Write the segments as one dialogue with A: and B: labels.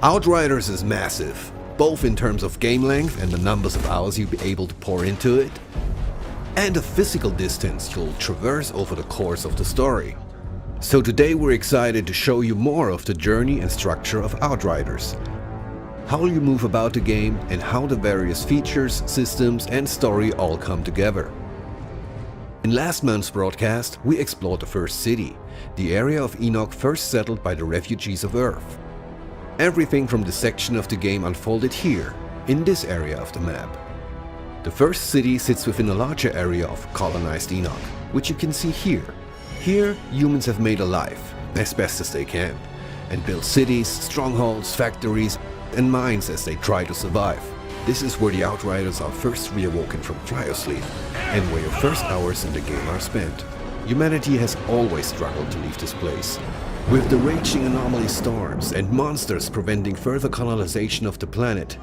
A: Outriders is massive, both in terms of game length and the numbers of hours you'll be able to pour into it, and the physical distance you'll traverse over the course of the story. So today we're excited to show you more of the journey and structure of Outriders, how you move about the game and how the various features, systems and story all come together. In last month's broadcast, we explored the first city, the area of Enoch first settled by the refugees of Earth. Everything from this section of the game unfolded here, in this area of the map. The first city sits within a larger area of colonized Enoch, which you can see here. Here, humans have made a life, as best as they can, and built cities, strongholds, factories, and mines as they try to survive. This is where the Outriders are first reawoken from cryosleep, and where your first hours in the game are spent. Humanity has always struggled to leave this place, with the raging anomaly storms and monsters preventing further colonization of the planet,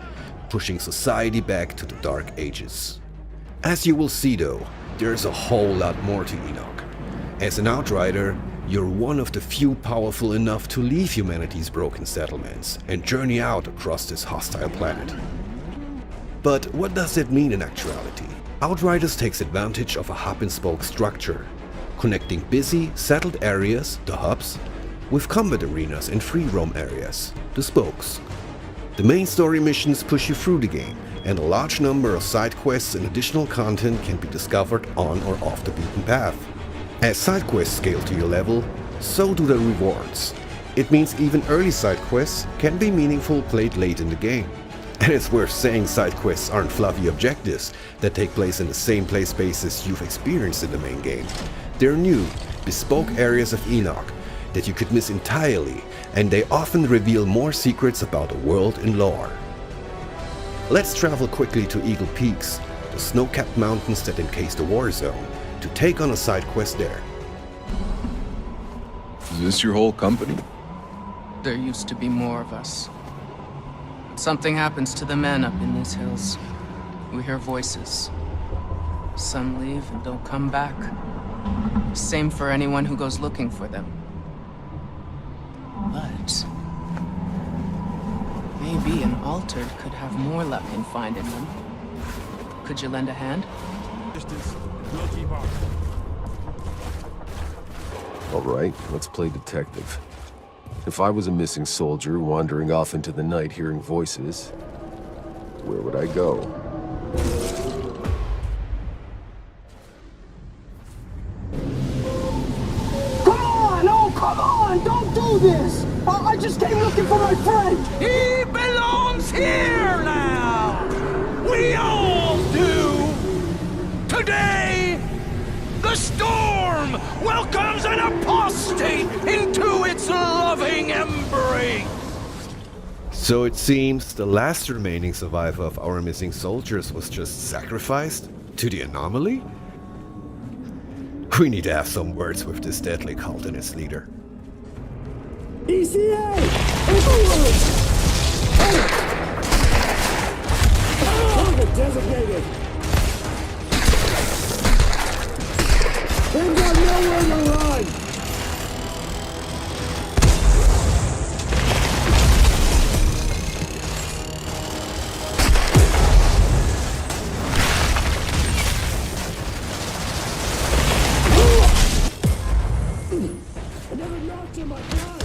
A: pushing society back to the Dark Ages. As you will see though, there's a whole lot more to Enoch. As an Outrider, you're one of the few powerful enough to leave humanity's broken settlements and journey out across this hostile planet. But what does that mean in actuality? Outriders takes advantage of a hub-and-spoke structure, connecting busy, settled areas, the hubs, with combat arenas and free roam areas, the spokes. The main story missions push you through the game, and a large number of side quests and additional content can be discovered on or off the beaten path. As side quests scale to your level, so do the rewards. It means even early side quests can be meaningful played late in the game. And it's worth saying side quests aren't fluffy objectives that take place in the same play spaces you've experienced in the main game. They're new, bespoke areas of Enoch that you could miss entirely, and they often reveal more secrets about the world and lore. Let's travel quickly to Eagle Peaks, the snow-capped mountains that encase the war zone, to take on a side quest there.
B: Is this your whole company?
C: There used to be more of us. Something happens to the men up in these hills. We hear voices. Some leave and don't come back. Same for anyone who goes looking for them. But maybe an altered could have more luck in finding them. Could you lend a hand?
B: All right, let's play detective. If I was a missing soldier wandering off into the night hearing voices, where would I go?
D: Come on! Don't do this! I just came looking for my friend!
E: He belongs here now! We all do! Today, the storm welcomes an apostate into its loving embrace!
A: So it seems the last remaining survivor of our missing soldiers was just sacrificed to the anomaly? We need to have some words with this deadly cult and its leader.
D: ECA! Overload! Target designated! They've got nowhere to run! I never knocked him, my God!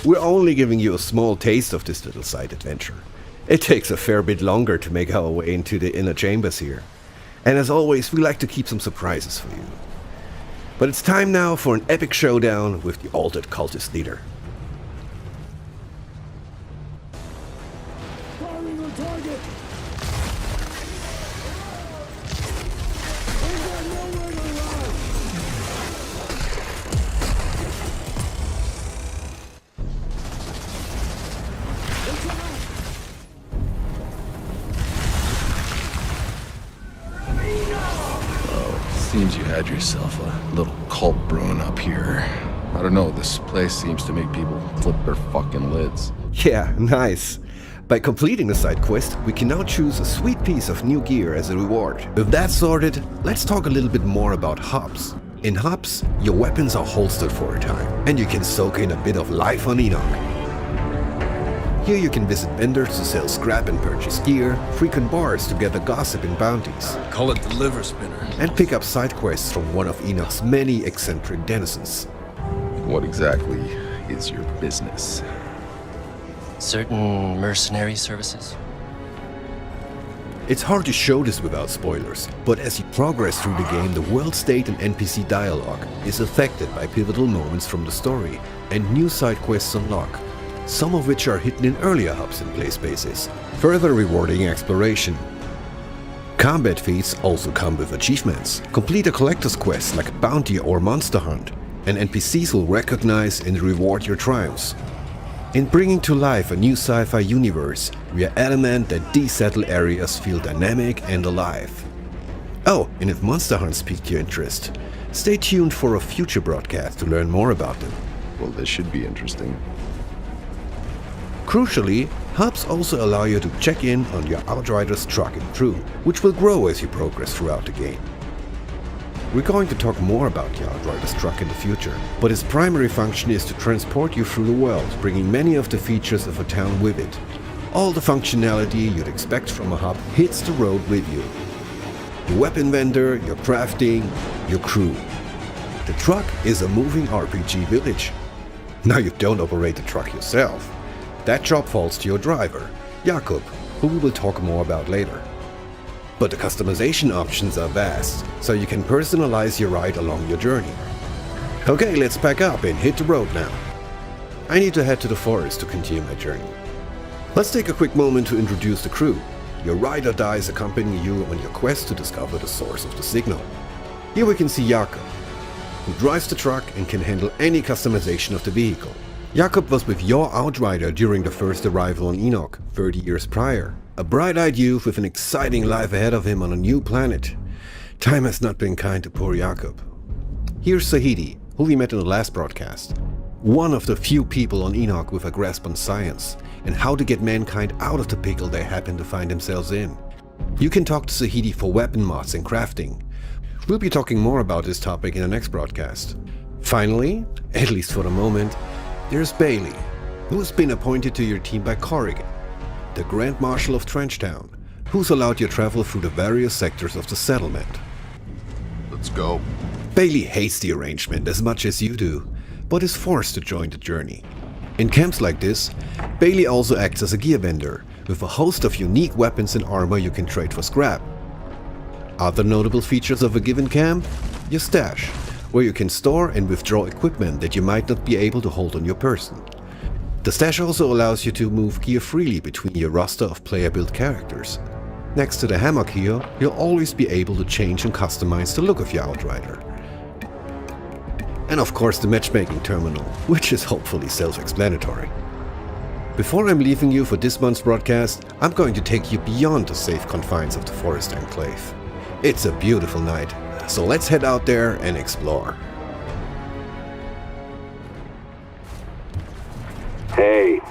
A: We're only giving you a small taste of this little side adventure. It takes a fair bit longer to make our way into the inner chambers here. And as always, we like to keep some surprises for you. But it's time now for an epic showdown with the altered cultist leader.
D: Firing on target! They've got nowhere to run!
B: Seems you had yourself a little cult brewing up here. I don't know, this place seems to make people flip their fucking lids.
A: Yeah, nice. By completing the side quest, we can now choose a sweet piece of new gear as a reward. With that sorted, let's talk a little bit more about hubs. In hubs, your weapons are holstered for a time, and you can soak in a bit of life on Enoch. Here you can visit vendors to sell scrap and purchase gear, frequent bars to gather gossip and bounties,
F: Call it the liver spinner.
A: and pick up side quests from one of Enoch's many eccentric denizens.
B: What exactly is your business?
G: Certain mercenary services?
A: It's hard to show this without spoilers, but as you progress through the game, the world state and NPC dialogue is affected by pivotal moments from the story, and new side quests unlock, some of which are hidden in earlier hubs and play spaces, further rewarding exploration. Combat feats also come with achievements. Complete a collector's quest like a bounty or monster hunt, and NPCs will recognize and reward your triumphs. In bringing to life a new sci-fi universe, we are adamant that these settled areas feel dynamic and alive. Oh, and if monster hunts piqued your interest, stay tuned for a future broadcast to learn more about them.
B: Well, this should be interesting.
A: Crucially, hubs also allow you to check in on your Outriders truck and crew, which will grow as you progress throughout the game. We're going to talk more about the Outriders truck in the future, but its primary function is to transport you through the world, bringing many of the features of a town with it. All the functionality you'd expect from a hub hits the road with you. Your weapon vendor, your crafting, your crew. The truck is a moving RPG village. Now you don't operate the truck yourself. That job falls to your driver, Jakub, who we will talk more about later. But the customization options are vast, so you can personalize your ride along your journey. Okay, let's pack up and hit the road now. I need to head to the forest to continue my journey. Let's take a quick moment to introduce the crew. Your ride or dies accompany you on your quest to discover the source of the signal. Here we can see Jakub, who drives the truck and can handle any customization of the vehicle. Jakub was with your Outrider during the first arrival on Enoch 30 years prior. A bright-eyed youth with an exciting life ahead of him on a new planet. Time has not been kind to poor Jakub. Here's Sahidi, who we met in the last broadcast. One of the few people on Enoch with a grasp on science and how to get mankind out of the pickle they happen to find themselves in. You can talk to Sahidi for weapon mods and crafting. We'll be talking more about this topic in the next broadcast. Finally, at least for the moment, there's Bailey, who has been appointed to your team by Corrigan, the Grand Marshal of Trenchtown, who's allowed you travel through the various sectors of the settlement.
B: Let's go.
A: Bailey hates the arrangement as much as you do, but is forced to join the journey. In camps like this, Bailey also acts as a gear vendor, with a host of unique weapons and armor you can trade for scrap. Other notable features of a given camp? Your stash, where you can store and withdraw equipment that you might not be able to hold on your person. The stash also allows you to move gear freely between your roster of player-built characters. Next to the hammock here, you'll always be able to change and customize the look of your Outrider. And of course the matchmaking terminal, which is hopefully self-explanatory. Before I'm leaving you for this month's broadcast, I'm going to take you beyond the safe confines of the Forest Enclave. It's a beautiful night, so let's head out there and explore.
H: Hey,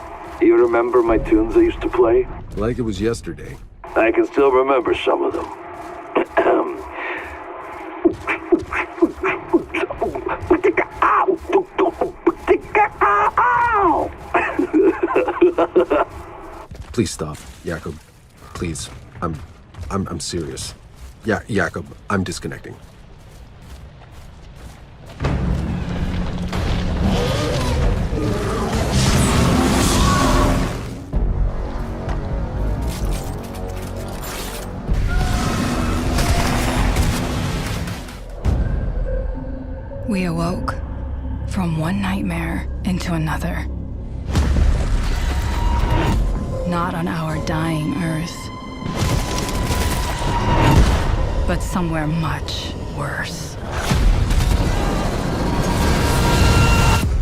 H: you remember my tunes I used to play?
B: Like it was yesterday.
H: I can still remember some of them.
B: Please stop, Jakub. Please. I'm serious. Yeah, Jakub, I'm disconnecting.
I: We awoke from one nightmare into another. Not on our dying Earth, but somewhere much worse.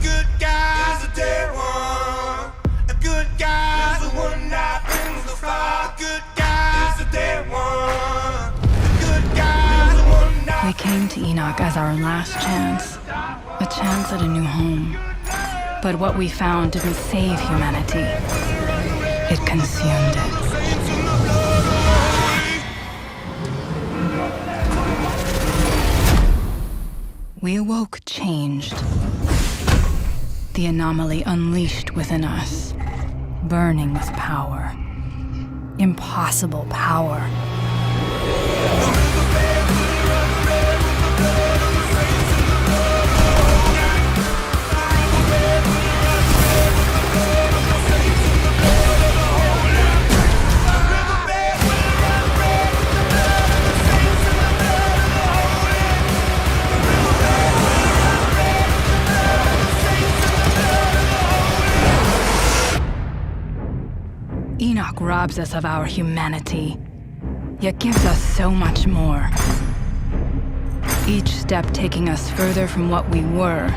E: Good guy's a dead one. A good guy's the one that brings the fire. Good guy's a dead one. A good guy's the one that...
I: We came to Enoch as our last chance, a chance at a new home, But what we found didn't save humanity. It consumed it. We awoke changed. The anomaly unleashed within us, burning with power. Impossible power. Enoch robs us of our humanity, yet gives us so much more. Each step taking us further from what we were,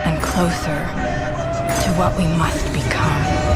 I: and closer to what we must become.